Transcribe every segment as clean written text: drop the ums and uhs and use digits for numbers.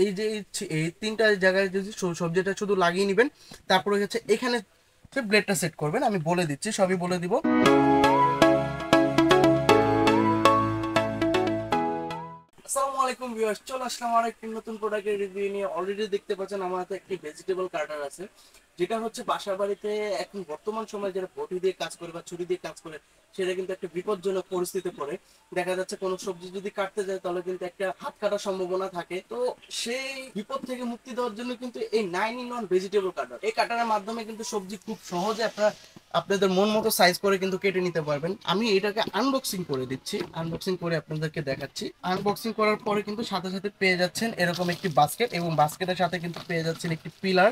এই তিনটা জায়গায় যদি সবজিটা শুধু লাগিয়ে নেবেন, তারপরে হচ্ছে এখানে ব্লেডটা সেট করবেন। আমি বলে দিচ্ছি, সবই বলে দিব। আসসালামু আলাইকুম ভিউয়ার্স, চলে আসলাম আরেকটি নতুন প্রোডাক্টের রিভিউ নিয়ে। অলরেডি দেখতে পাচ্ছেন আমার হাতে একটি ভেজিটেবল কাটার আছে, যেটা হচ্ছে বাসা বাড়িতে এখন বর্তমান সময়ে যারা বটি দিয়ে কাজ করে বা ছুরি দিয়ে কাজ করে, সেটা কিন্তু একটা বিপজ্জনক পরিস্থিতি পড়ে। দেখা যাচ্ছে কোনো সবজি যদি কাটতে যায় তাহলে কিন্তু একটা হাত কাটার সম্ভাবনা থাকে। তো সেই বিপদ থেকে মুক্তি দেওয়ার জন্য কিন্তু এই 9-in-1 ভেজিটেবল কাটার, এই কাটারের মাধ্যমে কিন্তু সবজি খুব সহজে আপনারা আপনাদের মন মতো সাইজ করে কিন্তু কেটে নিতে পারবেন। আমি এটাকে আনবক্সিং করে দিচ্ছি, আনবক্সিং করে আপনাদেরকে দেখাচ্ছি। আনবক্সিং করার পরে কিন্তু সাথে সাথে পেয়ে যাচ্ছেন এরকম একটি বাস্কেট, এবং বাস্কেটের সাথে কিন্তু পেয়ে যাচ্ছেন একটি পিলার,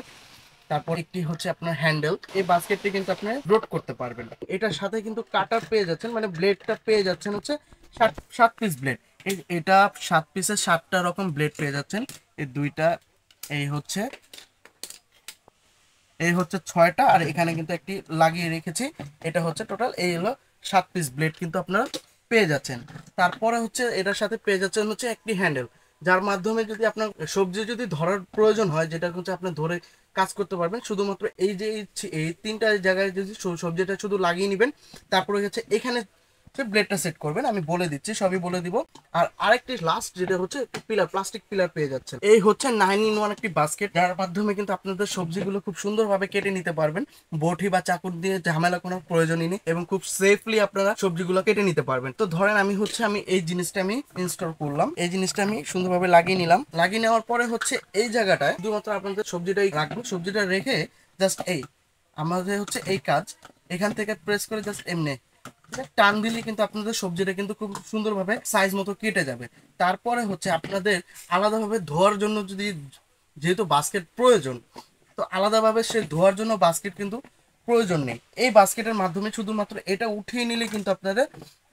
তারপর একটি হচ্ছে আপনার হ্যান্ডেল। এই বাস্কেটটি কিন্তু আপনি লোড করতে পারবেন। এটার সাথে কিন্তু কাটার পেয়ে যাচ্ছেন, মানে ব্লেডটা পেয়ে যাচ্ছেন হচ্ছে 7 পিস ব্লেড। এটা 7 পিসের 7টা রকম ব্লেড পেয়ে যাচ্ছেন। এই দুইটা, এই হচ্ছে 6টা, আর এখানে কিন্তু একটি লাগিয়ে রেখেছি। এটা হচ্ছে টোটাল, এই হলো 7 পিস ব্লেড কিন্তু আপনারা পেয়ে যাচ্ছেন। তারপরে হচ্ছে এটার সাথে পেয়ে যাচ্ছেন হচ্ছে একটি হ্যান্ডেল, যার মাধ্যমে যদি আপনার সবজি যদি ধরার প্রয়োজন হয়, যেটা হচ্ছে আপনি ধরে কাজ করতে পারবেন। শুধুমাত্র এই তিনটা জায়গায় যদি সবজিটা শুধু লাগিয়ে নেবেন, তারপরে হচ্ছে এখানে ব্লেডটা সেট করবেন। আমি বলে দিচ্ছি, সবই বলে দিব। আর আরেকটি লাস্ট যেটা হচ্ছে পিলার, প্লাস্টিক পিলার পেয়ে যাচ্ছেন। এই হচ্ছে 9-in-1 একটি বাস্কেট, যার মাধ্যমে কিন্তু আপনাদের সবজিগুলো খুব সুন্দরভাবে কেটে নিতে পারবেন। বটি বা চাকুর দিয়ে ঝামেলা কোনো প্রয়োজনই নেই, এবং খুব সেফলি আপনারা সবজিগুলো কেটে নিতে পারবেন। তো ধরেন আমি এই জিনিসটা আমি ইনস্টল করলাম, এই জিনিসটা আমি সুন্দরভাবে লাগিয়ে নিলাম। লাগিয়ে নেওয়ার পরে হচ্ছে এই জায়গাটায় শুধুমাত্র আপনাদের সবজিটাই রাখবো। সবজিটা রেখে জাস্ট আমাদের হচ্ছে এই কাজ, এখান থেকে প্রেস করে জাস্ট এমনি টান দিলে কিন্তু আপনাদের সবজিটা কিন্তু খুব সুন্দরভাবে সাইজ মতো কেটে যাবে। তারপরে হচ্ছে আপনাদের আলাদাভাবে ধোয়ার জন্য যদি, যেহেতু বাস্কেট প্রয়োজন, তো আলাদাভাবে সে ধোয়ার জন্য বাস্কেট কিন্তু প্রয়োজন নেই। এই বাস্কেটের মাধ্যমে শুধুমাত্র এটা উঠিয়ে নিলে কিন্তু আপনাদের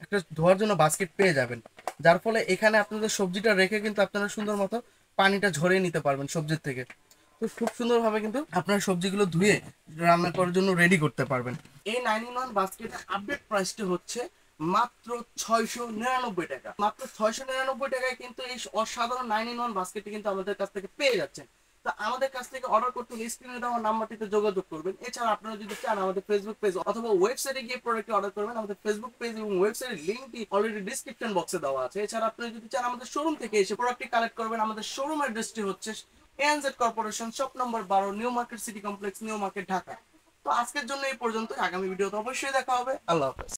একটা ধোয়ার জন্য বাস্কেট পেয়ে যাবেন, যার ফলে এখানে আপনাদের সবজিটা রেখে কিন্তু আপনারা সুন্দর মতো পানিটা ঝরিয়ে নিতে পারবেন সবজির থেকে। তো খুব সুন্দরভাবে কিন্তু আপনার সবজিগুলো ধুয়ে রান্না করার জন্য রেডি করতে পারবেন। এই 9-in-1 বাস্কেটের আপডেট প্রাইসটা হচ্ছে মাত্র 699 টাকা। মাত্র 699 টাকায় কিন্তু এই অসাধারণ 9-in-1 বাস্কেটটি কিন্তু আমাদের কাছ থেকে পেয়ে যাচ্ছেন। তো আমাদের কাছ থেকে অর্ডার করতে হলে স্ক্রিনে দেওয়া নাম্বারটিতে যোগাযোগ করবেন। এছাড়া আপনারা যদি চান আমাদের ফেসবুক পেজ অথবা ওয়েবসাইটে গিয়ে প্রোডাক্টটি অর্ডার করবেন। আমাদের ফেসবুক পেজ এবং ওয়েবসাইটের লিঙ্কটি অলরেডি ডিসক্রিপশন বক্সে দেওয়া আছে। এছাড়া আপনারা যদি চান আমাদের শোরুম থেকে এসে প্রোডাক্টটি কালেক্ট করবেন, আমাদের শোরুম অ্যাড্রেসটি হচ্ছে NZ corporation, shop number 12, new market city complex, new market, Dhaka. তো আজকের জন্য এই পর্যন্ত। আগামী ভিডিওতে অবশ্যই দেখা হবে। আল্লাহ হাফেজ।